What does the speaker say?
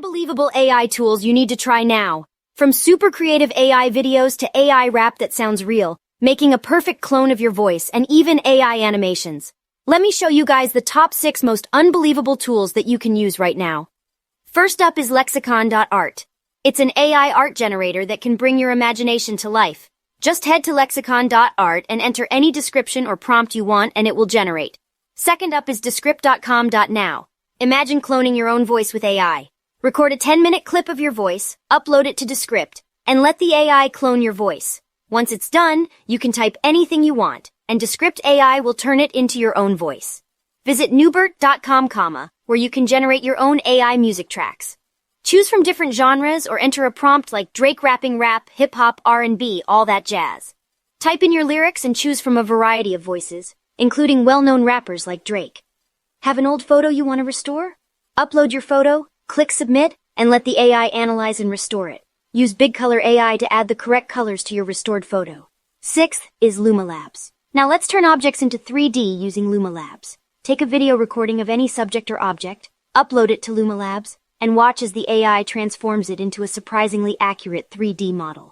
Unbelievable AI tools you need to try now. From super creative AI videos to AI rap that sounds real, making a perfect clone of your voice, and even AI animations. Let me show you guys the top 6 most unbelievable tools that you can use right now. First up is lexicon.art. It's an AI art generator that can bring your imagination to life. Just head to lexicon.art and enter any description or prompt you want and it will generate. Second up is descript.com.now. Imagine cloning your own voice with AI. Record a 10-minute clip of your voice, upload it to Descript, and let the AI clone your voice. Once it's done, you can type anything you want, and Descript AI will turn it into your own voice. Visit newbert.com, where you can generate your own AI music tracks. Choose from different genres or enter a prompt like Drake rapping rap, hip-hop, R&B, all that jazz. Type in your lyrics and choose from a variety of voices, including well-known rappers like Drake. Have an old photo you want to restore? Upload your photo, click Submit, and let the AI analyze and restore it. Use Big Color AI to add the correct colors to your restored photo. Sixth is Luma Labs. Now let's turn objects into 3D using Luma Labs. Take a video recording of any subject or object, upload it to Luma Labs, and watch as the AI transforms it into a surprisingly accurate 3D model.